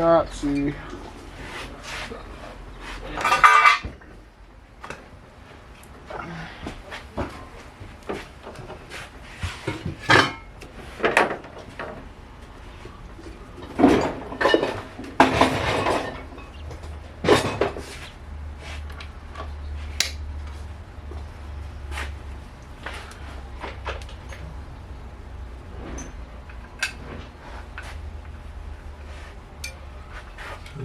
Yahtzee.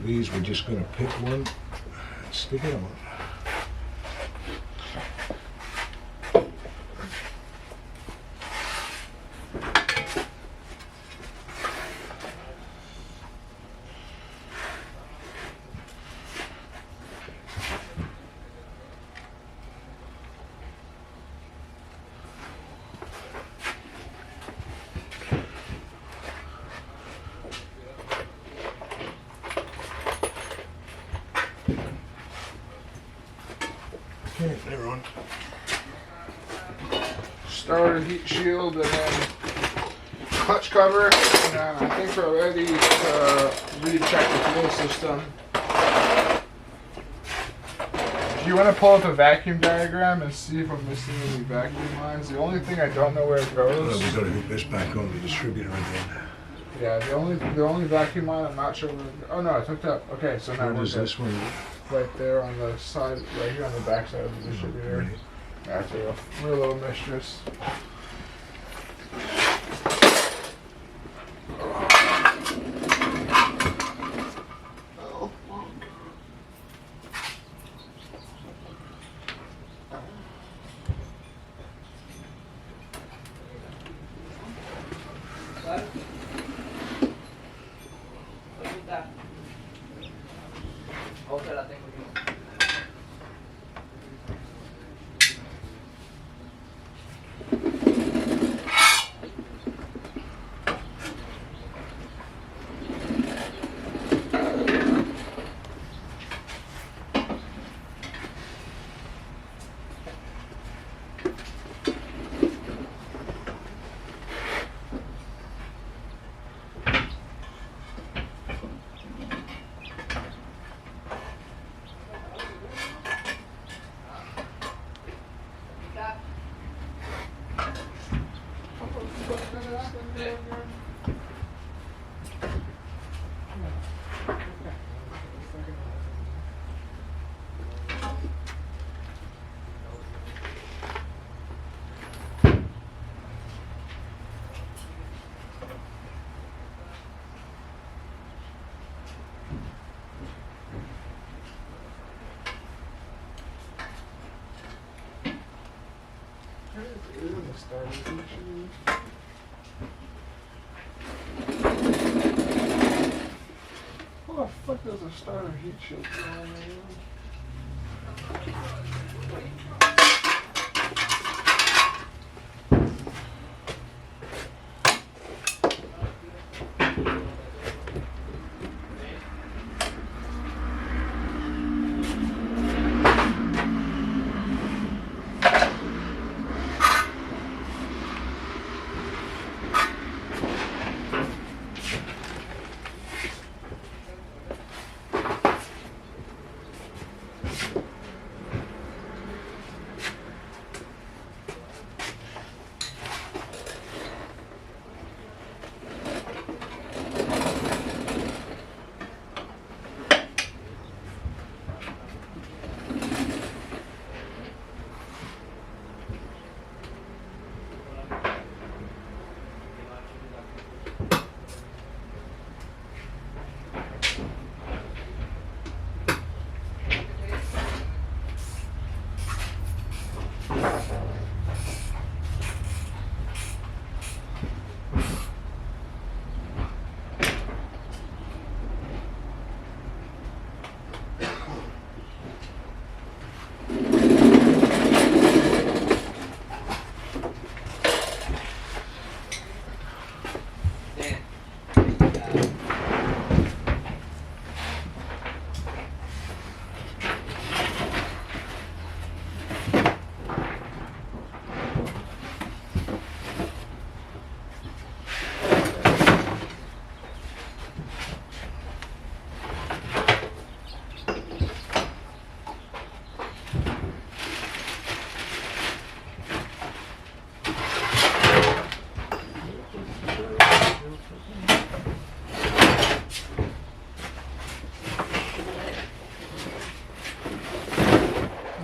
These, we're just going to pick one and stick it on. Okay, they're on. Starter heat shield and then clutch cover. And I think we're ready to recheck the fuel system. Do you want to pull up a vacuum diagram and see if I'm missing any vacuum lines? The only thing I don't know where it goes. We've got to hook this back on the distributor again. Yeah, the only vacuum line I'm not sure where. Oh no, it's hooked up. Okay, so now Where we're does good. this one? Right there on the side, right here on the back side of the distributor. Right. That's a real little mistress. What the fuck does a starter heat shield do on there?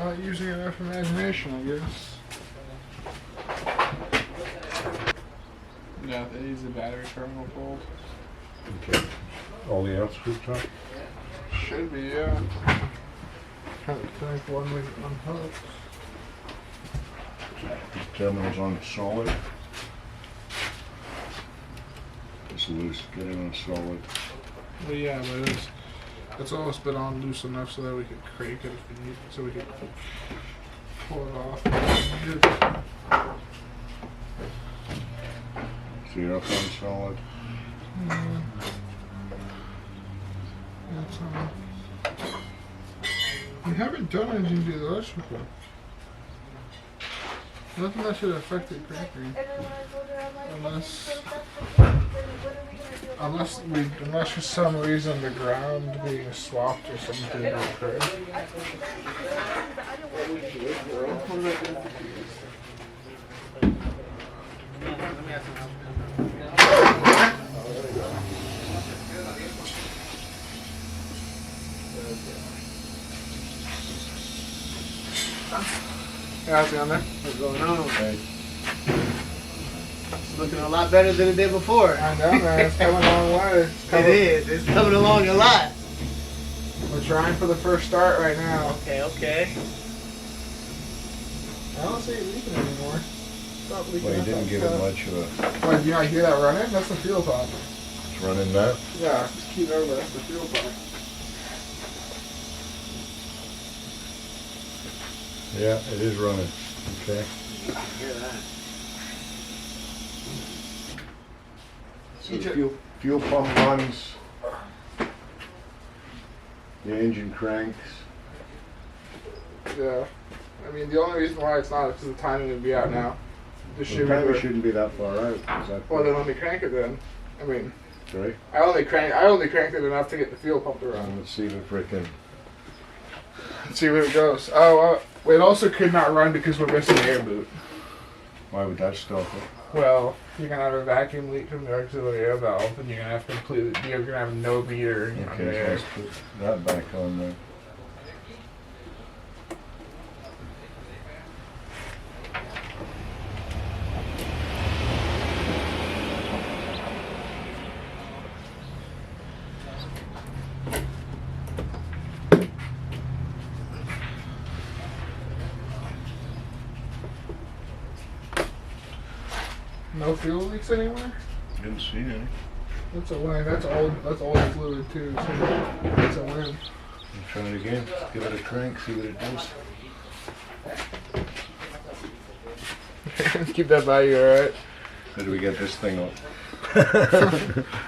Not using enough imagination, I guess. Yeah, they use the battery terminal pulled. Okay. All the outs hooked up? Should be, yeah. I think one we unhooked. The terminal's on solid. It's loose. Get it on solid. But yeah, but it's always been on loose enough so that we could crank it if we need, so we could pull it off. So you're up on solid. Yeah. That's we haven't done anything to the electrical. Nothing that should affect the cranking. Unless for some reason the ground being swapped or something didn't occur. Yeah, how's it on there? What's going on? Hey. It's looking a lot better than it did before. I know, man. It's coming a long way. It is. It's coming along a lot. We're trying for the first start right now. Okay. I don't see it leaking anymore. Stop leaking. Well, you didn't give it much of a... What, you not hear that running? That's the fuel pump. It's running now? Yeah, just keep it over. That's the fuel pump. Yeah, it is running. Okay. I hear that. So the fuel pump runs. The engine cranks. Yeah. I mean, the only reason why it's not is because the timing would be out now. The timer shouldn't be that far out. Is that well, then let me crank it then. I mean, right? I only cranked it enough to get the fuel pump to run. Let's see the frickin'... Let's see where it goes. Oh, it also could not run because we're missing the air boot. Why would that stop it? Well, you're gonna have a vacuum leak from the auxiliary air valve, and you're gonna have you're gonna have no meter on the Okay, so air. let's put that back on there. No fuel leaks anywhere? Didn't see any. That's a win. That's old fluid too. So that's a win. Try it again. Give it a crank. See what it does. Keep that value, alright? How do we get this thing up?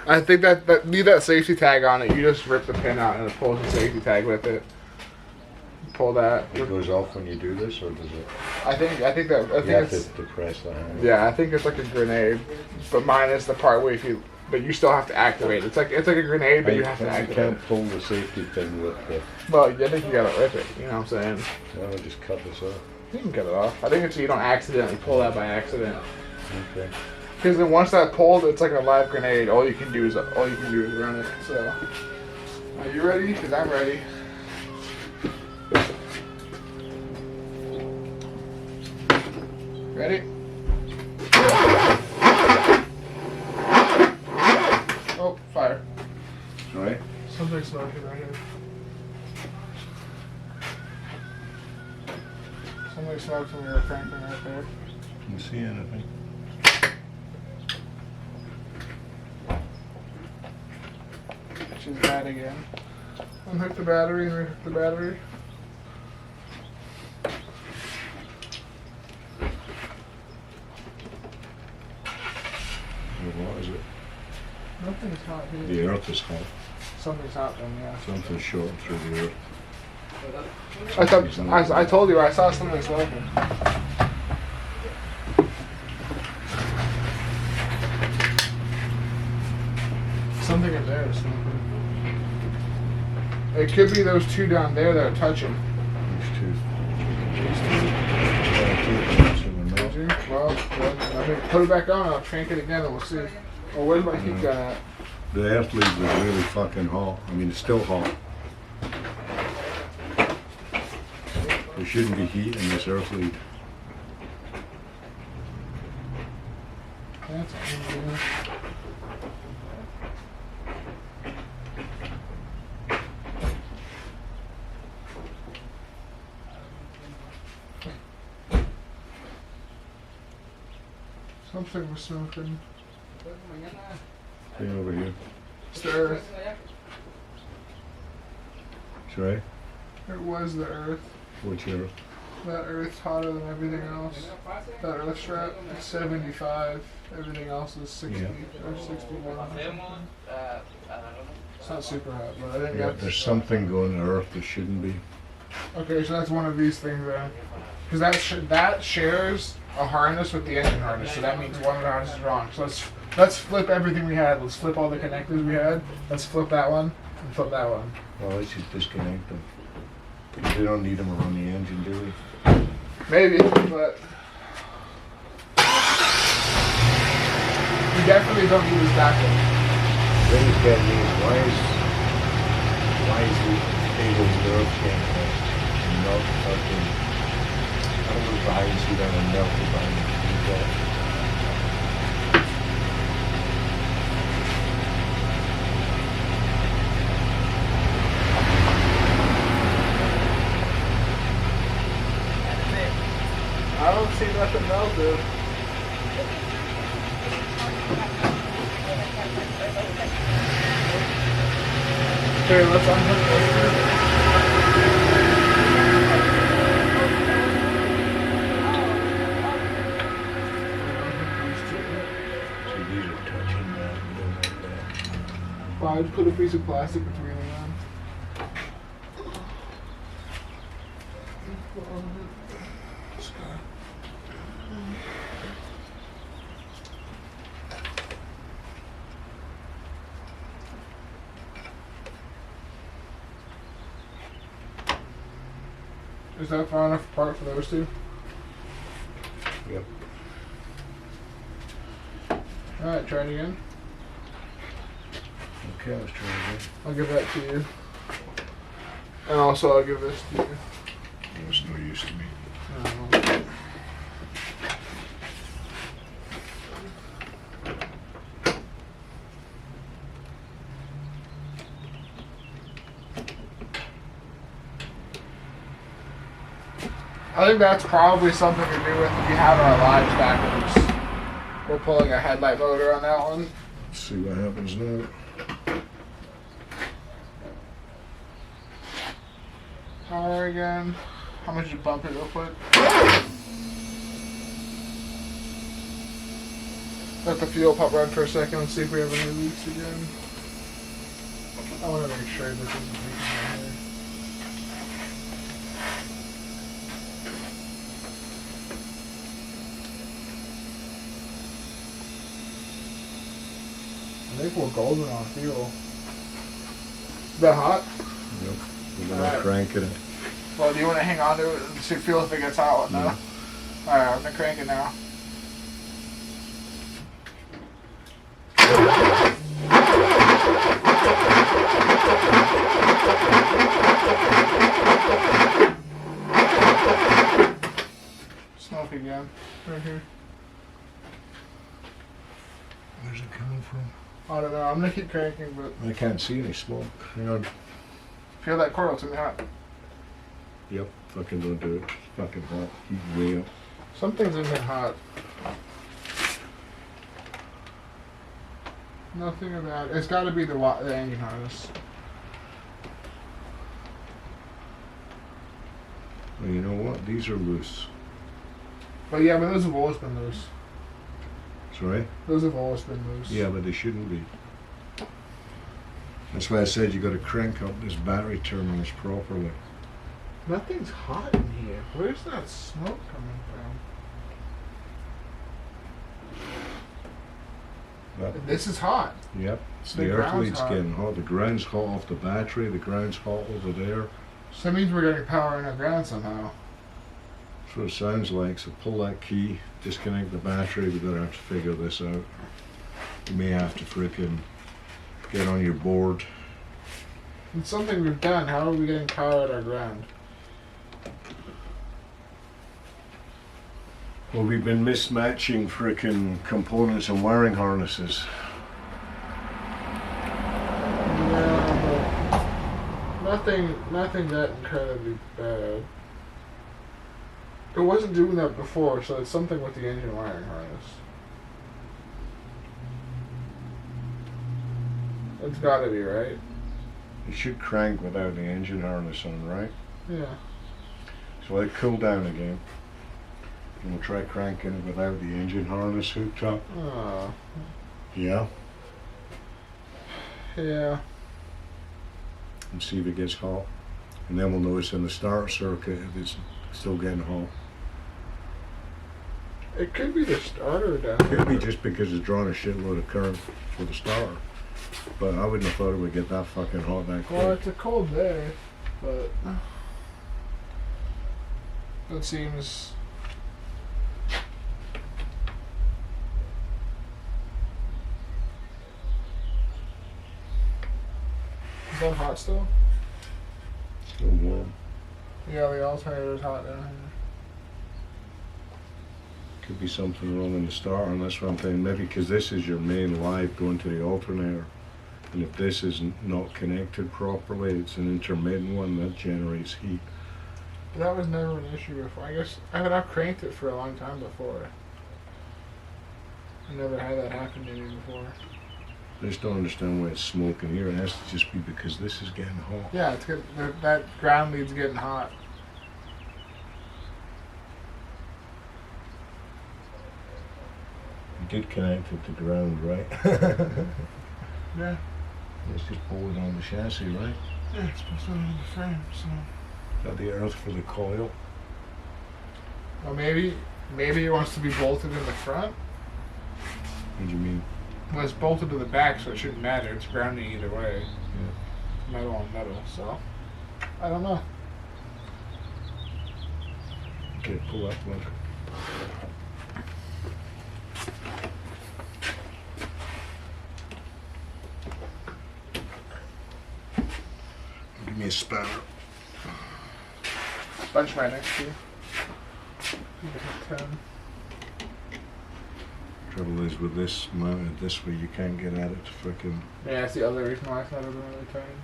I think that leave that safety tag on it. You just rip the pin out and it pulls the safety tag with it. Pull that. It goes off when you do this, or does it? I think You have it's to depress the handle. yeah. I think it's like a grenade, but minus the part where but you still have to activate. It's like a grenade, but you have to You activate. can't pull the safety pin with the... Well, I think you gotta rip it. You know what I'm saying? Well, I'll just cut this off. You can cut it off. I think it's so you don't accidentally pull that by accident. Okay. Because then once that pulled, it's like a live grenade. All you can do is run it. So, are you ready? Because I'm ready. Ready? Oh, fire! Sorry? Something's smoking right here. Something smoked when we were cranking right there. Can you see anything? She's bad again. Unhook the battery and rehook the battery. What was it? Nothing's hot here. The earth is hot. Something's hot then, yeah. Something's short through the earth. I told you I saw something smoking. Something in there is smoking. It could be those two down there that are touching. These two. Well, let me put it back on. I'll crank it again and we'll see. Well, where's my heat gun at? The earth leaves is really fucking hot. I mean, it's still hot. It's shouldn't be heat in this earth lead. That's unreal. Something was smoking. Thing over here. It's the earth. Sorry? It was the earth. Which earth? That earth's hotter than everything else. That earth strap is 75. Everything else is 60 Yeah. or 61. It's not super hot, but I think Yeah, that's... there's something going to earth that shouldn't be. Okay, so that's one of these things then. Because that shares a harness with the engine harness, so that means one of the harnesses is wrong. So let's flip everything we had. Let's flip all the connectors we had. Let's flip that one and flip that one. Well, let's just disconnect them. Because we don't need them around the engine, do we? Maybe, but we definitely don't need this backup. The thing is getting me is why is the cable nerve can't melt fucking, I don't know if I can see that and melt the behind. I don't see nothing melted. Okay, let's unhook this. So these are touching that and going like that. Well, I'd put a piece of plastic between them. Is that far enough apart for those two? Yep. Alright, try it again. Okay, let's try again. I'll give that to you. And also I'll give this to you. It's no use to me. I think that's probably something to do with if you have our lives backwards. We're pulling a headlight motor on that one. Let's see what happens now. Power again. How much you bump it real quick? Let the fuel pump run for a second and see if we have any leaks again. I want to make sure this isn't leaking right here. I think we're golden on fuel. Is that hot? Yep. We're gonna Alright. crank it. Well, do you want to hang on to it and see, feel if it gets hot? No? Yeah. Alright, I'm going to crank it now. Smoke again. Right here. Where's it coming from? I don't know. I'm going to keep cranking, but I can't see any smoke. Hang on. feel that coil to me hot. Yep. Fucking don't do it. It's fucking hot. Heat way up. Something's in here hot. Nothing about it. It's got to be the engine harness. Well, you know what? These are loose. But yeah, but those have always been loose. Sorry? Those have always been loose. Yeah, but they shouldn't be. That's why I said you got to crank up this battery terminals properly. Nothing's hot in here. Where's that smoke coming from? That, This is hot. yep. It's The the earth ground's lead's hot. getting hot. The ground's hot off the battery. The ground's hot over there. So that means we're getting power in our ground somehow. That's what it sounds like. So pull that key, disconnect the battery. We're going to have to figure this out. You may have to frickin' get on your board. It's something we've done. How are we getting power at our ground? Well, we've been mismatching frickin' components and wiring harnesses. Yeah, but nothing that incredibly bad. It wasn't doing that before, so it's something with the engine wiring harness. It's gotta be, right? It should crank without the engine harness on, right? Yeah. So let it cool down again. And we'll try cranking it without the engine harness hooked up. Oh. Yeah. Yeah. And see if it gets hot. And then we'll notice in the start circuit if it's still getting hot. It could be the starter down It could be here. just because it's drawing a shitload of current for the starter. But I wouldn't have thought it would get that fucking hot that quick. Well, it's a cold day, but it seems. Is that hot still? Still warm. Yeah, the alternator's hot down here. Could be something wrong in the starter, and that's what I'm thinking. Maybe because this is your main live going to the alternator. And if this is not connected properly, it's an intermittent one that generates heat. But that was never an issue before. I guess I've cranked it for a long time before. I never had that happen to me before. I just don't understand why it's smoking here. It has to just be because this is getting hot. Yeah, it's good. That ground lead's getting hot. You did connect it to ground, right? Yeah. Let's just pull it on the chassis, right? Yeah, it's supposed to be in the frame, so. Got the earth for the coil. Well, maybe it wants to be bolted in the front. What do you mean? Well, it's bolted to the back, so it shouldn't matter. It's grounding either way. Yeah. Metal on metal, so. I don't know. Okay, pull up one. Give me a spanner. Bunch right next to you. 10. Trouble is with this mounted this way, you can't get at it to frickin'. Yeah, that's the other reason why it's never been really tightened.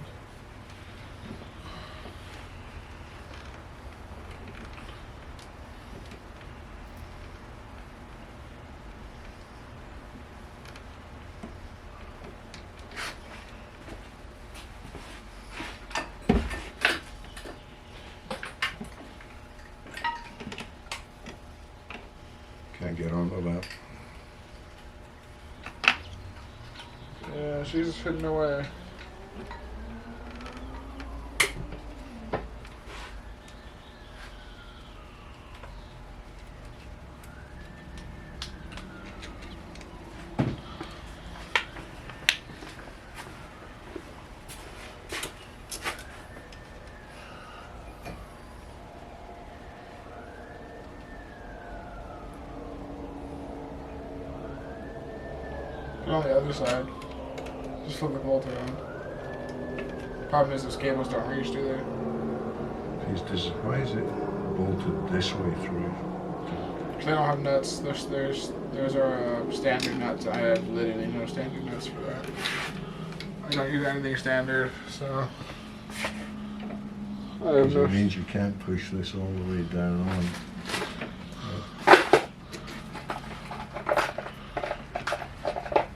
Can't get onto that. Yeah, she's just hidden away. Get on the other side. Just flip the bolt around. Problem is, those cables don't reach, do they? Why is it bolted this way through? They don't have nuts. Those are standard nuts. I have literally no standard nuts for that. I don't use anything standard, so. I have no. It means you can't push this all the way down on.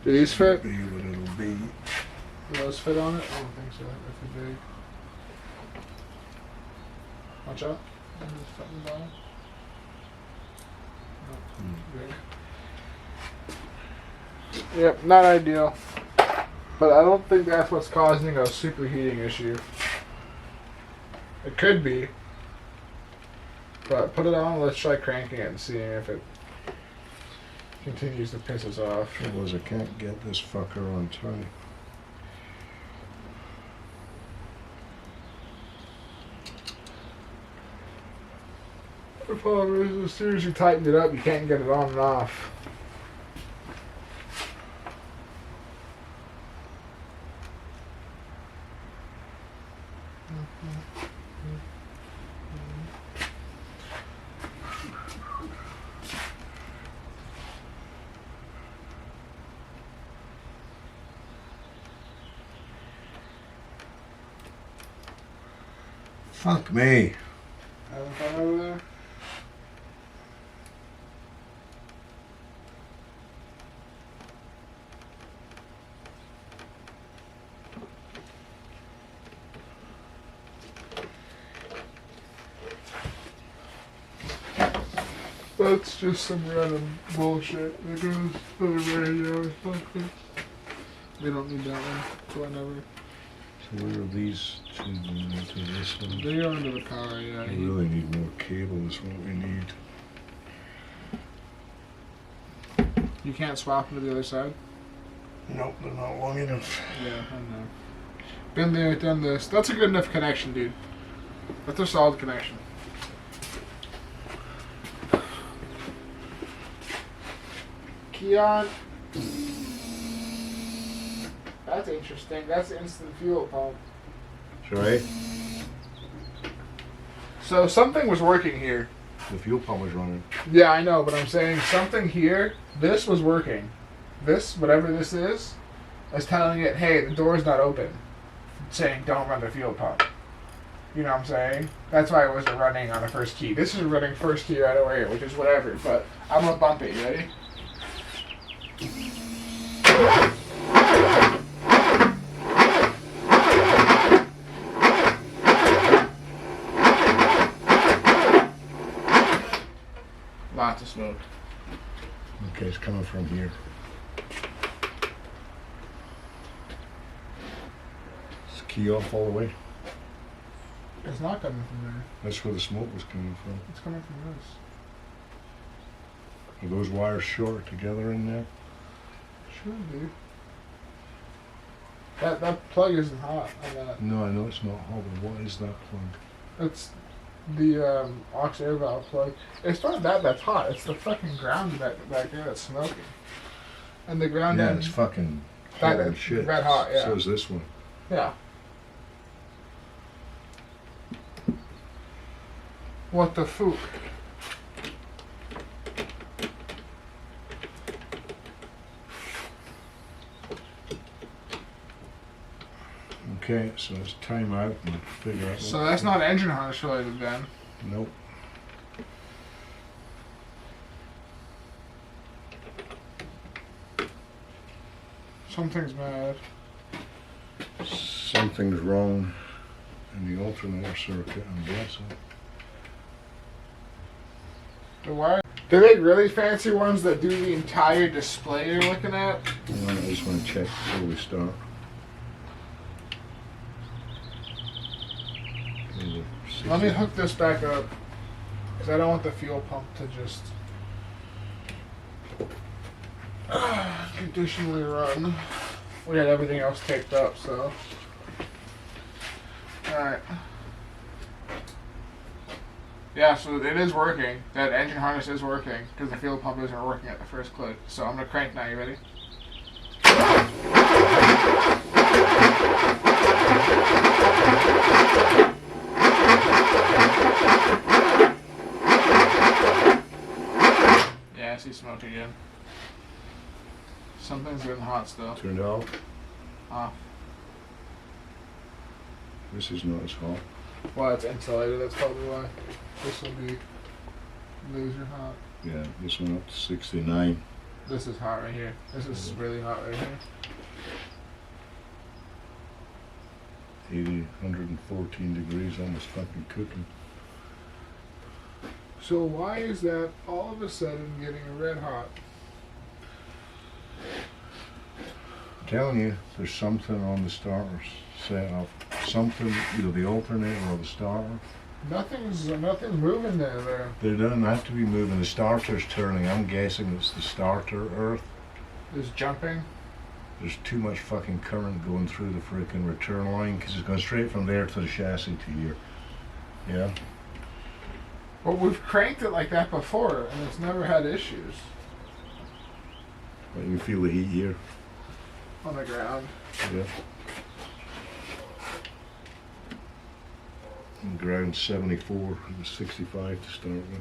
Do these fit? Be what it'll be. Do those fit on it? I don't think so. They're too big. Watch out. There's a foot in the bottom. No, big. Yep, not ideal. But I don't think that's what's causing a superheating issue. It could be. But put it on, let's try cranking it and seeing if it continues to piss us off. Trouble is I can't get this fucker on tight. The problem is, as soon as you tighten it up, you can't get it on and off. Fuck me. Having fun over there? That's just some random bullshit that goes to the radio or something. We don't need that one, so I never. So where are these two going into this one? They go into the car, yeah. We really need more cable is what we need. You can't swap them to the other side? Nope, they're not long enough. Yeah, I know. Been there, done this. That's a good enough connection, dude. That's a solid connection. Keon. That's interesting. That's instant fuel pump. Sorry? So something was working here. The fuel pump was running. Yeah, I know, but I'm saying something here. This was working. This, whatever this is telling it, hey, the door's not open. It's saying, don't run the fuel pump. You know what I'm saying? That's why it wasn't running on the first key. This is running first key right away, which is whatever. But I'm gonna bump it. You ready? Lots of smoke. Okay, it's coming from here. Is the key off all the way? It's not coming from there. That's where the smoke was coming from. It's coming from this. Are those wires short together in there? Sure, dude. That plug isn't hot on that. No, I know it's not hot, but what is that plug? It's the aux air valve plug. It's not that's hot. It's the fucking ground back there that's smoking. And the ground Yeah, end, it's fucking hot as shit. red hot, yeah. So is this one. Yeah. What the fuck? Okay, so it's time out and figure out. So that's not engine harness related then. Nope. Something's mad. Something's wrong in the alternator circuit, I'm guessing. The wire. They make really fancy ones that do the entire display you're looking at. Hang on, I just want to check before we start. Let me hook this back up, because I don't want the fuel pump to just conditionally run. We had everything else taped up, so. Alright. Yeah, so it is working. That engine harness is working, because the fuel pump isn't working at the first click. So I'm going to crank now. You ready? Yeah, I see smoke again. Something's getting hot still. Turned off. Off. This is not as hot. Well, it's insulated. That's probably why. This will be laser hot. Yeah, this one up to 69. This is hot right here. This is really hot right here. 80, 114 degrees, almost fucking cooking. So why is that all of a sudden getting red hot? I'm telling you, there's something on the starter setup. Something, either the alternator or the starter. Nothing's moving there. They don't have to be moving. The starter's turning. I'm guessing it's the starter earth. It's jumping. There's too much fucking current going through the freaking return line because it's going straight from there to the chassis to here. Yeah. Well, we've cranked it like that before, and it's never had issues But you can feel the heat here. on the ground. Yeah. And ground 74. It was 65 to start with.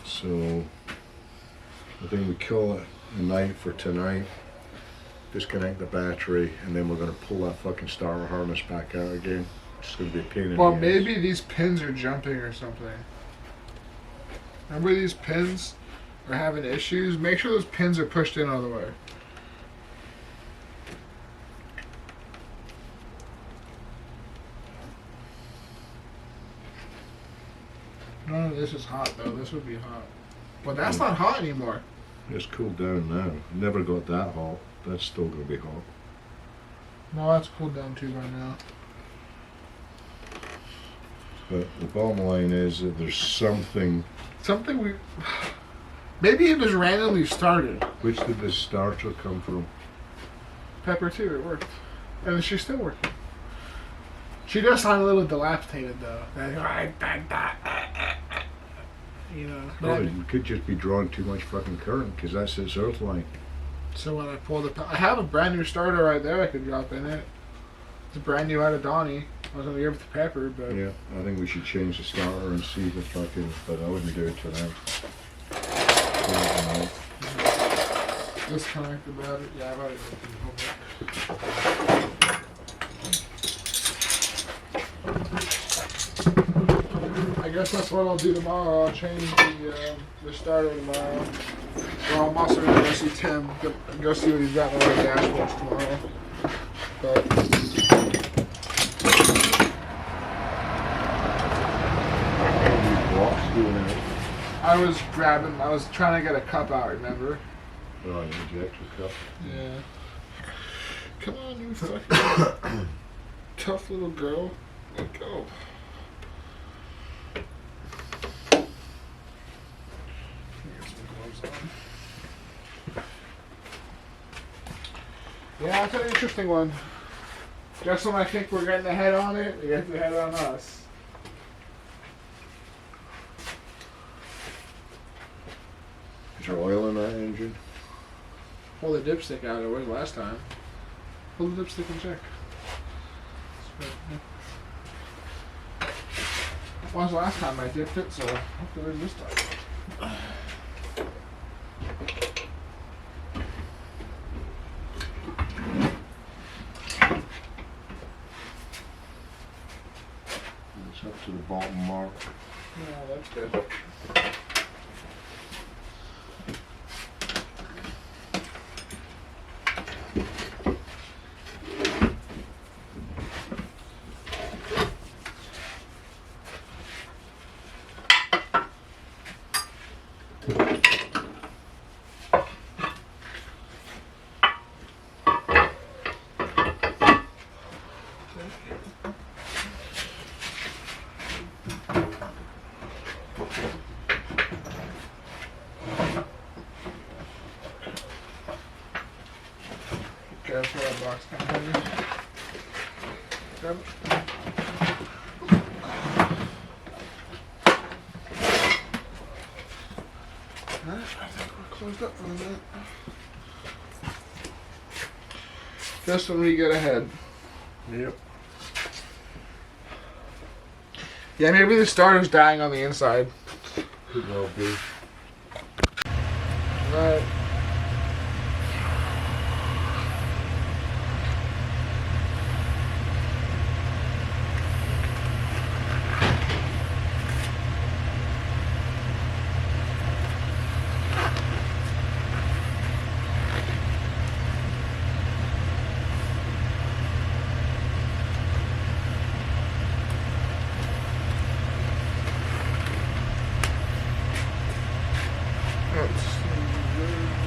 So I think we call it a night for tonight. Disconnect the battery, and then we're gonna pull that fucking starter harness back out again. It's gonna be a pain in Well, the ass. maybe these pins are jumping or something. Remember these pins are having issues? Make sure those pins are pushed in all the way. None of this is hot though. This would be hot. But that's not hot anymore. It's cooled down now. Never got that hot. That's still gonna be hot. No, that's cooled down too by now. But the bottom line is that there's something. Something we... Maybe it just randomly started. Which did this starter come from? Pepper too, it worked. And she's still working. She does sound a little dilapidated though. You know. Probably it could just be drawing too much fucking current, because that's its earth line. So when I pull I have a brand new starter right there I could drop in it. It's brand new out of Donnie. I was gonna give it to Pepper, but Yeah, I think we should change the starter and see if fucking. But I wouldn't do it tonight. disconnect the battery. Yeah, I've already I guess that's what I'll do tomorrow. I'll change the starter tomorrow. Well, I'm also gonna go see Tim. Go see what he's got in the right dashboards tomorrow. But I was trying to get a cup out, remember? Oh, an injector cup. Yeah. Come on, you fucking tough little girl. Let go. Get some gloves on. Yeah, that's an interesting one. Just when I think we're getting ahead on it, it gets ahead on us. Is there oil in that engine? Pull the dipstick out. It was last time. Pull the dipstick and check. It was last time I dipped it, so hopefully it is this time. It's up to the bottom mark. Yeah, that's good. Okay, that's where that box comes in. Grab it. Alright, I think we're closed up for the minute. Just when we get ahead. Yep. Yeah, maybe the starter's dying on the inside. Could well be. Right. Let's see.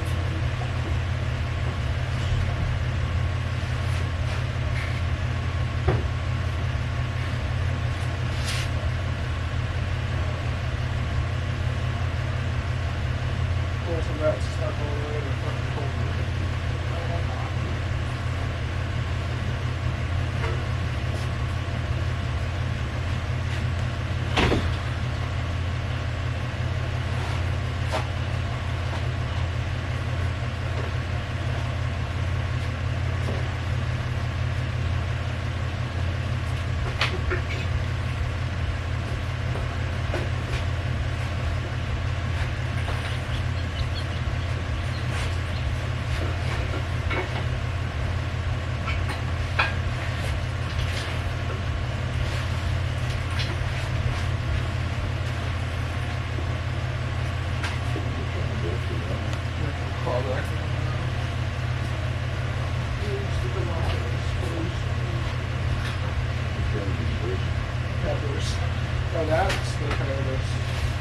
Oh, that's the kind of this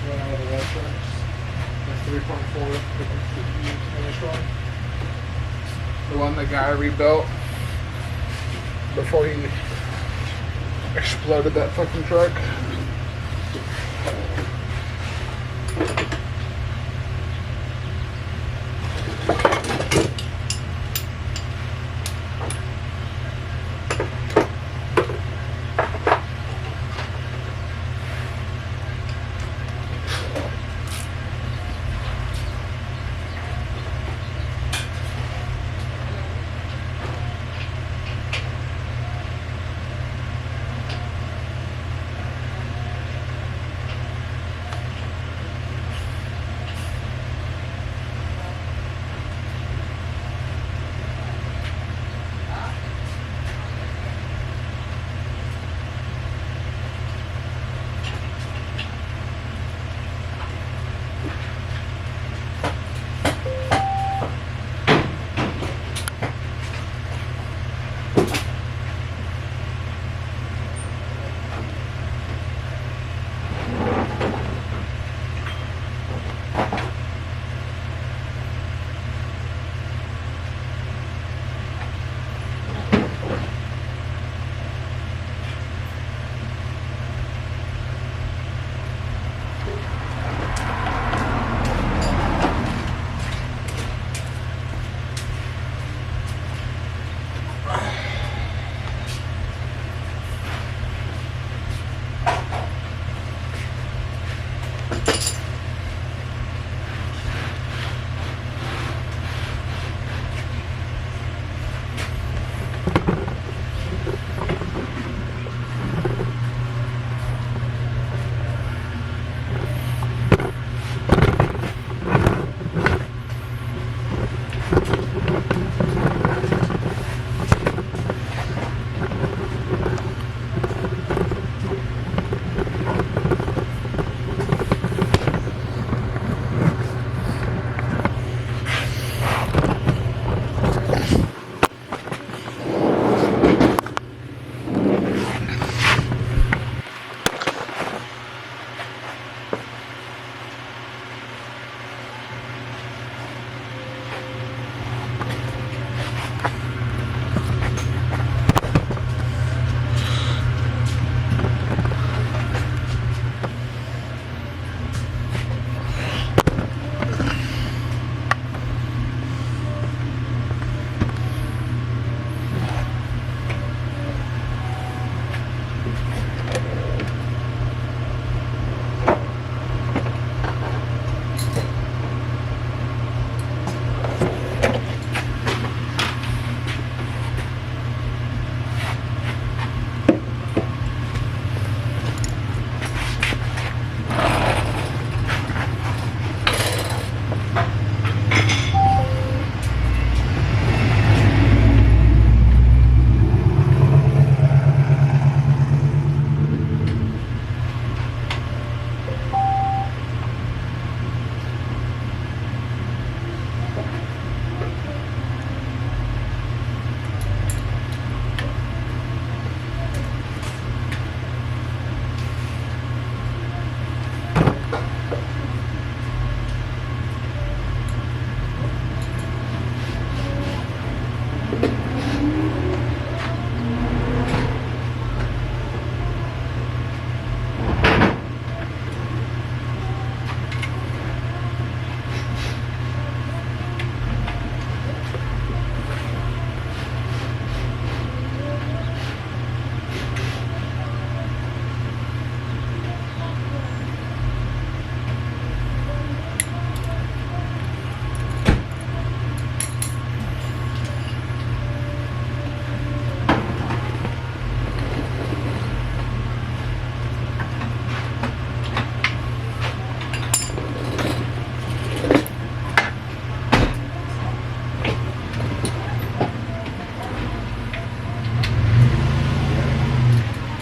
one out of the red trucks. The 3.4, the finished one. The one the guy rebuilt before he exploded that fucking truck.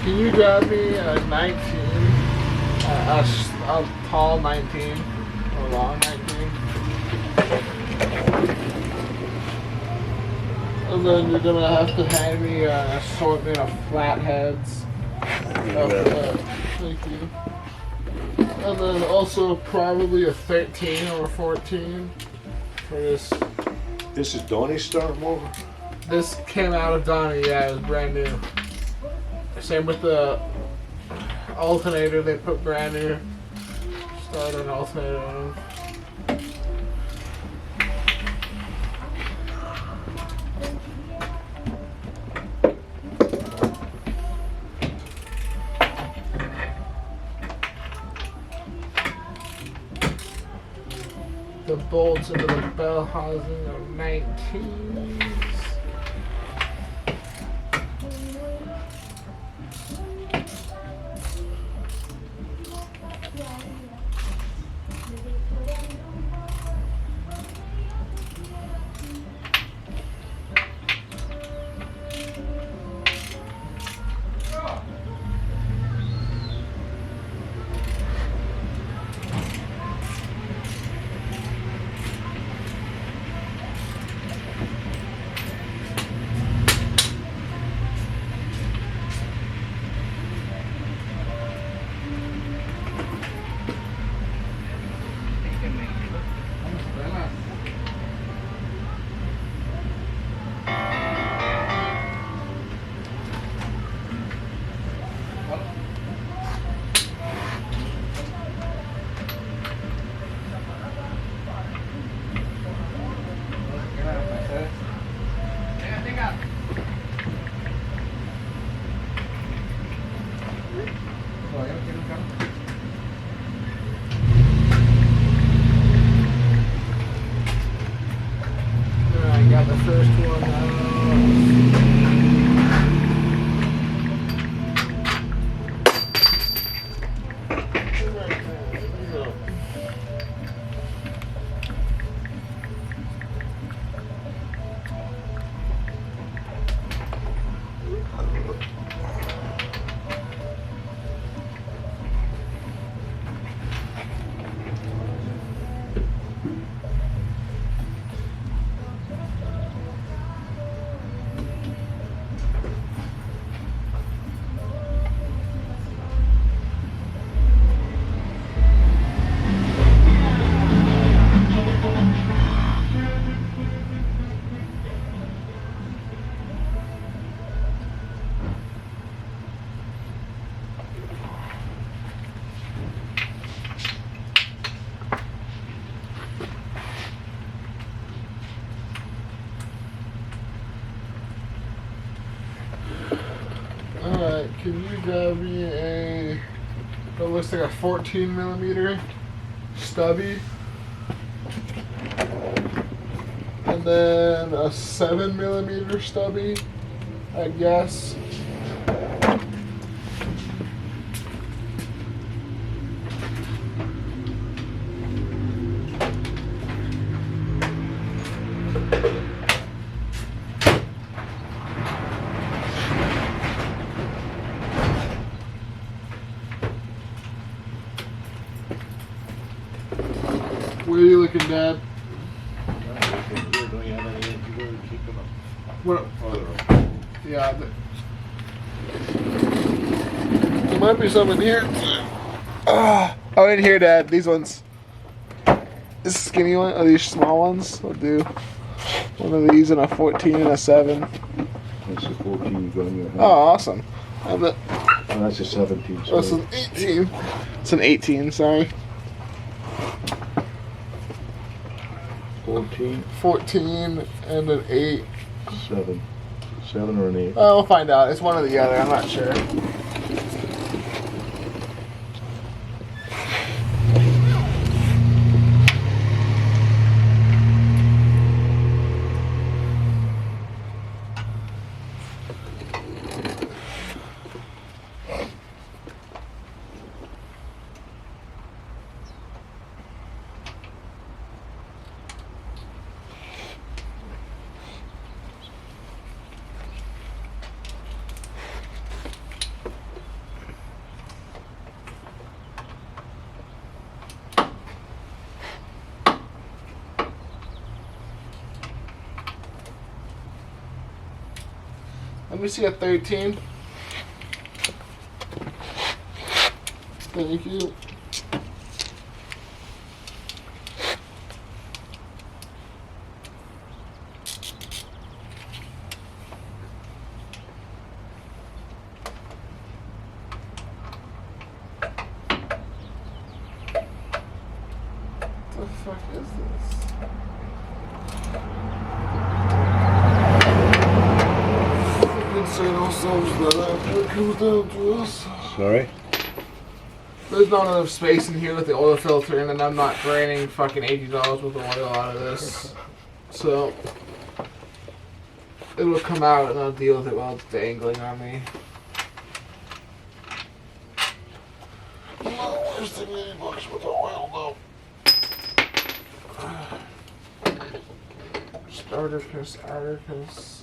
Can you grab me a 19? A tall 19? A long 19? And then you're gonna have to hand me an assortment of flatheads. Thank you. And then also probably a 13 or a 14 for this. This is Donnie's starter motor? This came out of Donnie, yeah, it was brand new. Same with the alternator, they put brand new starter and alternator on. The bolts into the bell housing are 19s. I got the first one out. Alright, can you grab me a, that looks like a 14 millimeter stubby, and then a 7 millimeter stubby, I guess. Where are you looking, Dad? What? Yeah. There might be some in here. Oh, in here, Dad. These ones. This skinny one. Oh, these small ones. I'll do one of these and a 14 and a 7. That's a 14 going your hand. Oh, awesome. That's a 17. Oh, it's an 18. It's an 18. Sorry. 14 and an 8. 7 or an 8. Oh, we'll find out. It's one or the other. I'm not sure. Let me see a 13. Thank you. but it comes down to us. Sorry? There's not enough space in here with the oil filter, and then I'm not draining fucking $80 worth of oil out of this. So it'll come out and I'll deal with it while it's dangling on me. No, where's the $80 with the oil though? Starter piss, outer piss.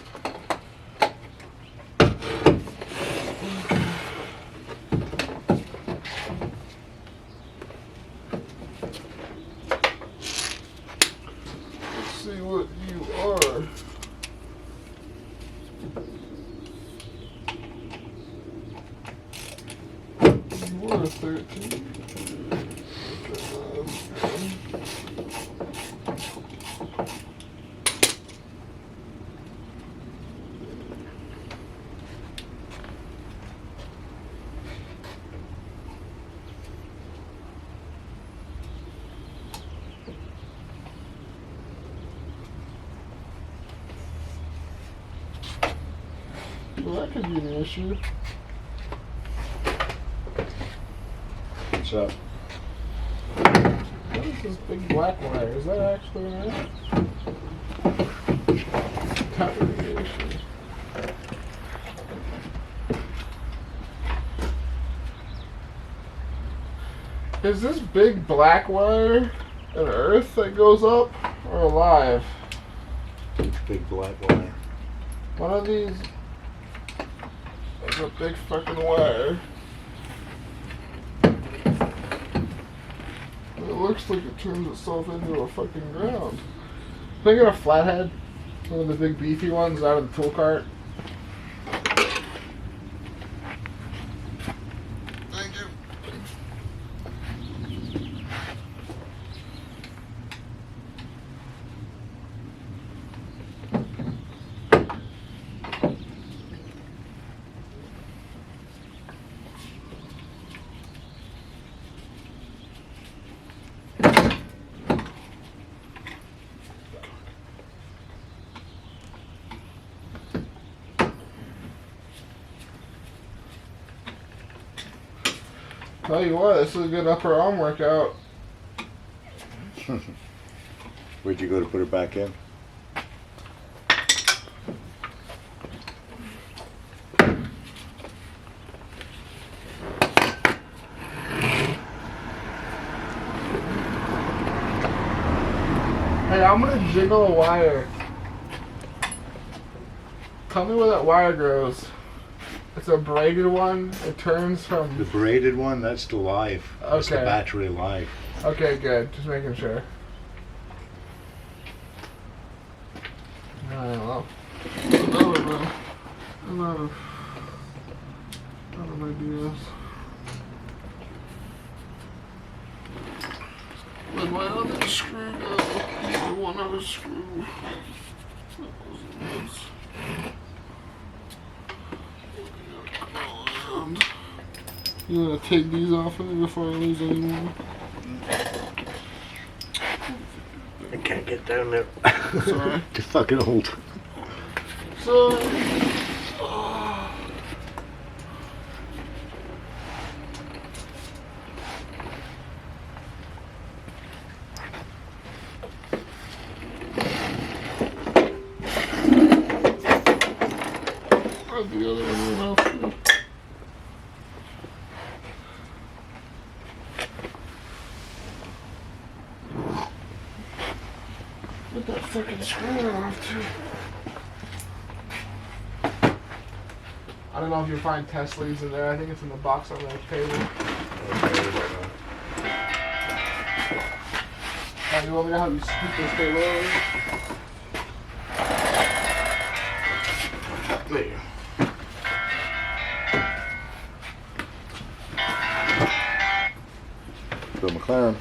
See what you are. You were 13. Well, that could be an issue. What's up? What is this big black wire? Is that actually an issue? That would be an issue. Is this big black wire an earth that goes up or alive? Big black wire. One of these is a big fucking wire. It looks like it turns itself into a fucking ground. Can I get a flathead? One of the big beefy ones out of the tool cart. Thank you. Tell you what, this is a good upper arm workout. Where'd you go to put it back in? Hey, I'm gonna jiggle a wire. Tell me where that wire goes. It's a braided one. It turns from... The braided one, that's the live. That's the Okay. battery live. Okay, good. Just making sure. I don't know. A lot of ideas. Where'd my other screw go? The one other screw. That wasn't this. You want to take these off of me before I lose any more? I can't get down there. Sorry. Too fucking old. So, the other one went off too. Put that fucking screw off too. I don't know if you'll find test leads in there. I think it's in the box on the table. You want me to have you scoop this table over? There. Bill McLaren.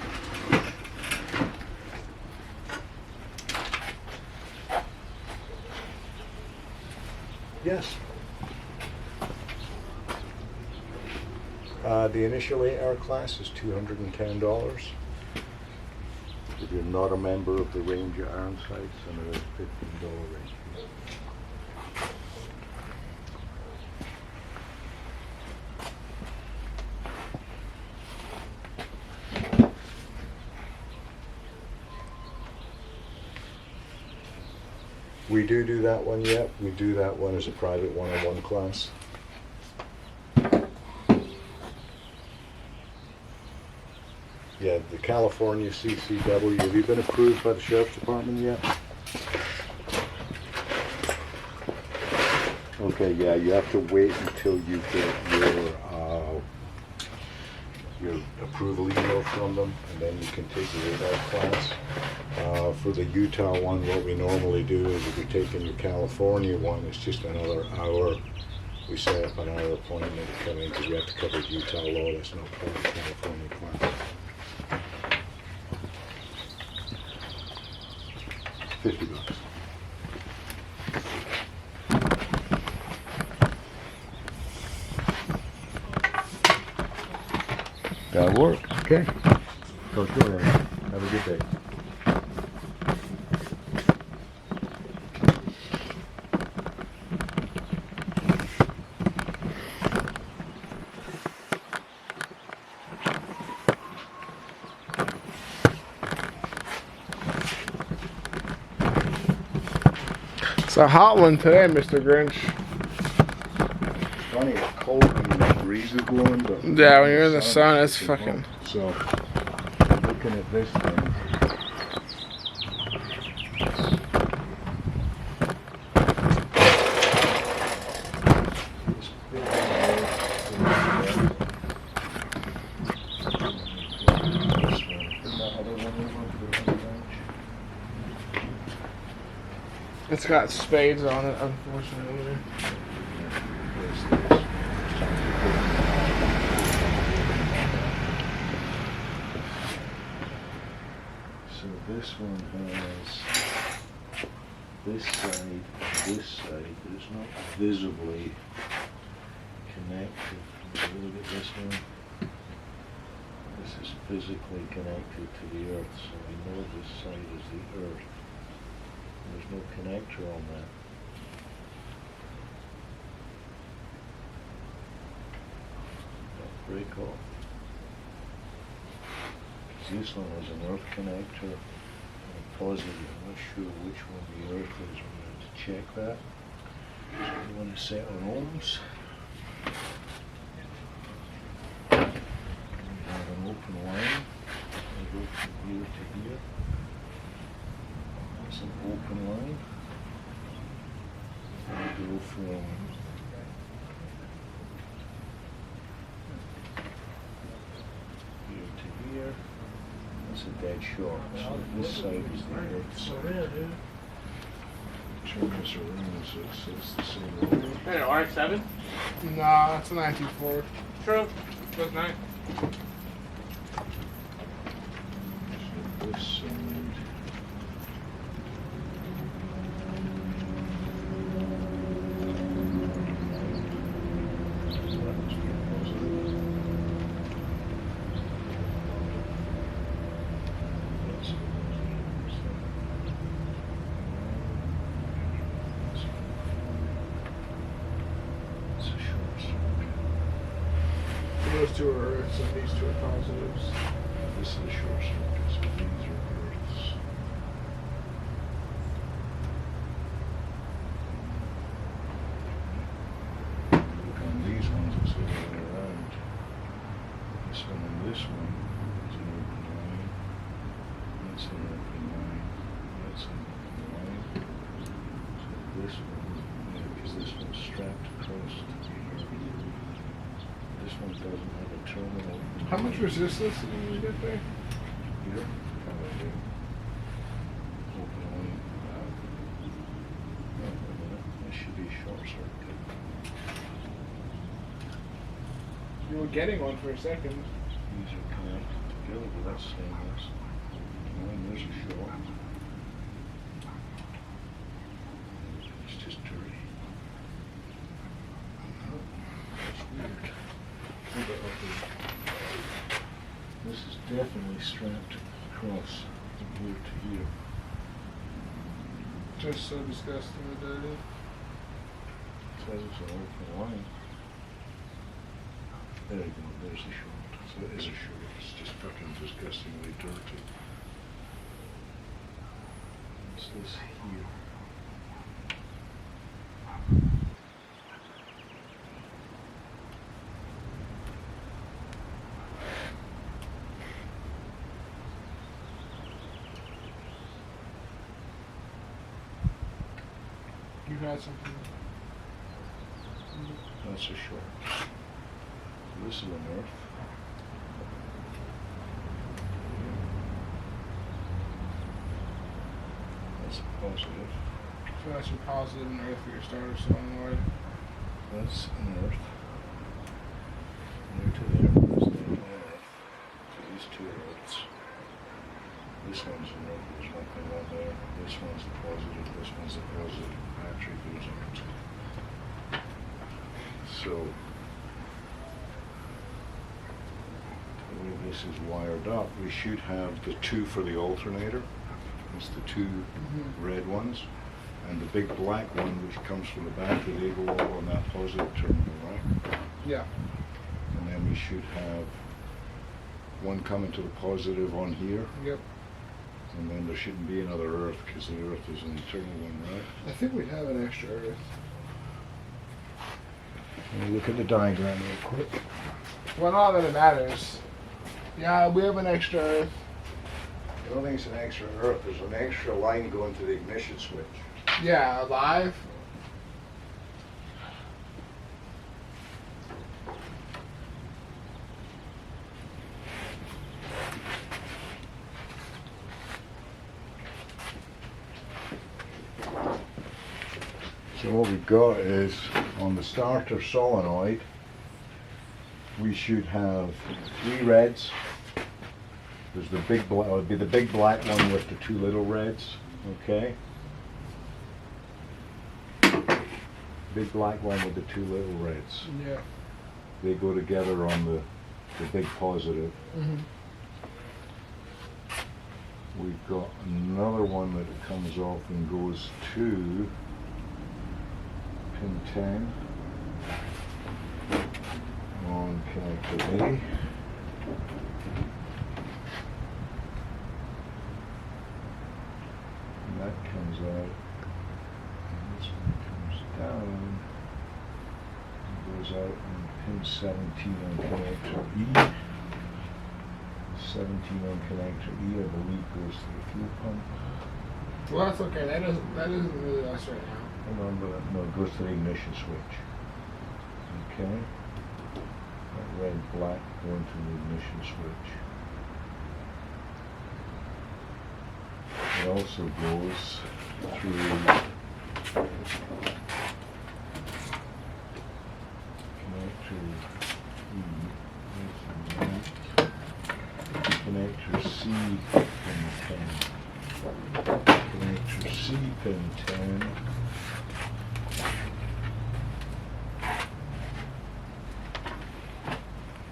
Yes. The initial 8-hour class is $210. If you're not a member of the Ranger Iron Sights, then it is $15 range. We do that one yet. We do that one as a private one-on-one class. Yeah, the California CCW, have you been approved by the Sheriff's Department yet? Okay, yeah, you have to wait until you get your approval email from them, and then you can take the radar class. For the Utah one, what we normally do is if you're taking your California one, it's just another hour. We set up an hour appointment to come in because we have to cover Utah law. That's not part of the California class. 50 bucks. That'll work. Okay. Talk to you later. Have a good day. It's a hot one today, Mr. Grinch. Funny, it's cold and the breeze is blowing, but Yeah, when you're in the sun, it's fucking. So, looking at this thing. It's got spades on it, unfortunately. So this one has this side, but it's not visibly connected. If you look at this one, this is physically connected to the earth, so we know this side is the earth. There's no connector on that. That break off. This one has an earth connector and a positive. I'm not sure which one the earth is. We're going to check that. So we want to set our ohms. We have an open line. We go from here to here. That's an open line. We go from here to here. That's a dead short. So this side is the earth side. Turn this around so it's the same way. Hey, RX-7? Nah, that's a 19 True. Good night. So this side. Those two are Earths and these two are positives. This is a short circuit, so these are Earths. Look on these ones, it's the other way around. This one and this one is an open line. That's an open line. That's an open line. So this one, because this one's strapped across to the earth. This one doesn't have a terminal. How much resistance did you get there? Here, probably. Open line. Wait a minute, that should be a short circuit. You were getting one for a second. These are connected together, but that's stainless. And there's a short. It's just dirty. That's weird. This is definitely strapped across from here to here. Just so disgusting and dirty. It says it's an open line. There you go, there's the short. So it is a short. It's just fucking disgustingly dirty. What's this here? You had something. That's a short. This is an earth. That's a positive. So that's your positive and earth for your starter solenoid. That's an earth. There to there, there's an earth. So these two earths. This one's an earth, there's nothing on there. This one's the positive, this one's the positive. Battery goes out. So, the way this is wired up, we should have the two for the alternator. It's the two red ones. And the big black one, which comes from the battery, they go all on that positive terminal, right? Yeah. And then we should have one coming to the positive on here. Yep. And then there shouldn't be another earth, because the earth is an internal one, right? I think we have an extra earth. Let me look at the diagram real quick. Well, not that it matters. Yeah, we have an extra earth. I don't think it's an extra earth. There's an extra line going to the ignition switch. Yeah, alive. So what we've got is, on the starter solenoid, we should have 3 reds. There's the big black, would be the big black one with the 2 little reds, okay? Big black one with the 2 little reds. Yeah. They go together on the big positive. We've got another one that comes off and goes to pin 10 on connector A. And that comes out, and this one comes down and goes out on pin 17 on connector E. 17 on connector E, I believe, goes to the fuel pump. Well, that's okay. That isn't really us right now. Hold on, but no, it goes to the ignition switch. Okay. That red, black going to the ignition switch. It also goes through connector E. Connector C pin 10. Connector C pin 10.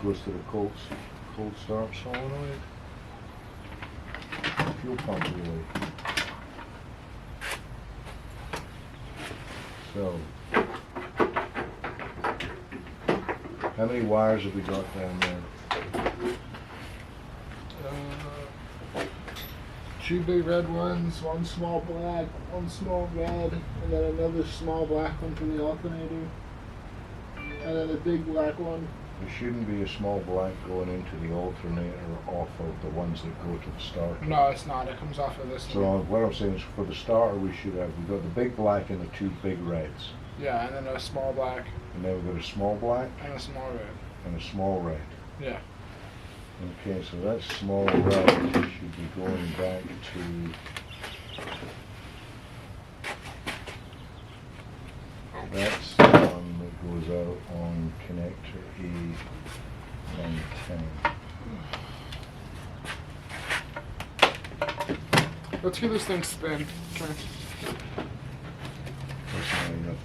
Goes to the cold start solenoid. Fuel pump relay. So, how many wires have we got down there? 2 big red ones, 1 small black, 1 small red, and then another small black one for the alternator, and then a big black one. There shouldn't be a small black going into the alternator off of the ones that go to the starter. No, it's not. It comes off of this So one. what I'm saying is, for the starter, we got the big black and the 2 big reds. Yeah, and then a small black And then we've got a small black and a small red. and a small red. Yeah. Okay, so that small red should be going back to that's the one that goes out on connector E and 10. Let's get this thing spin. Okay. That's not enough.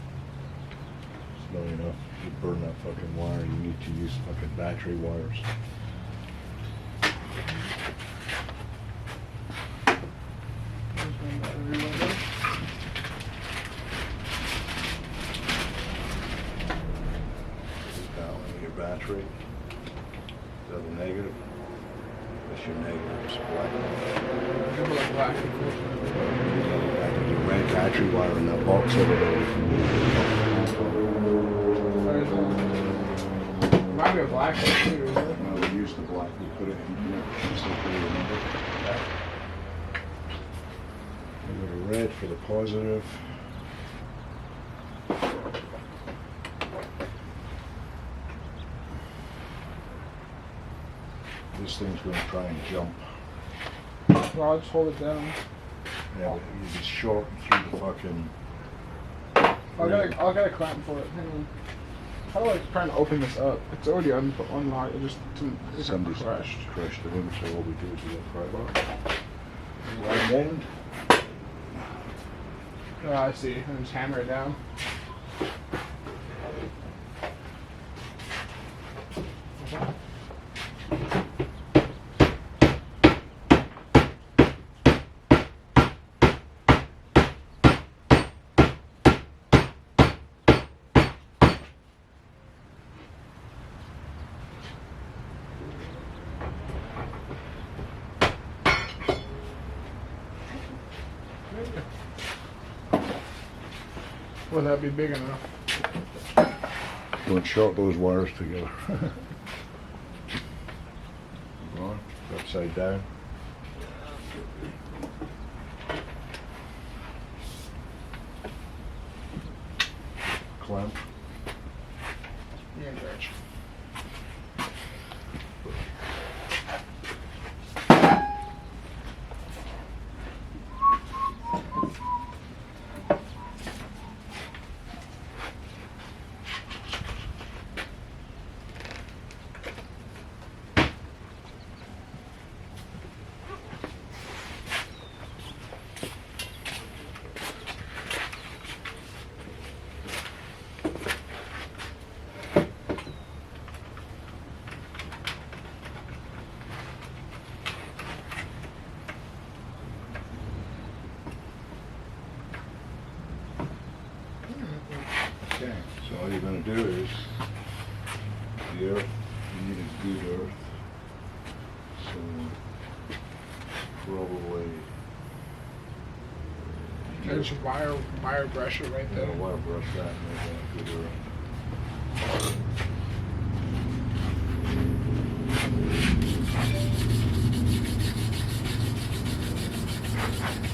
It's not enough to burn that fucking wire. You need to use fucking battery wires. Put that one in your battery. Is that a negative? That's your negative. It's black. Double the black. There's a red battery wire in that box over there. Might be a black one too, isn't it? No, we used the black. We put it in here. Simply remember. We got a red for the positive. this thing's going to try and jump. Well, I'll just hold it down. Yeah, but you just shorten through the fucking. I'll get a clamp for it. Hang on. How do I try and open this up? It's already unlocked. It just Somebody's crashed. crushed it in, so all we do is we get right up. Right end. Oh, I see. And just hammer it down. Will that be big enough? Don't short those wires together. Right, upside down. Clamp. Yeah, gotcha. Okay, so all you're going to do is the earth, you need a good earth. So probably I just wire brush it right yeah, there. wire brush that and make that good earth.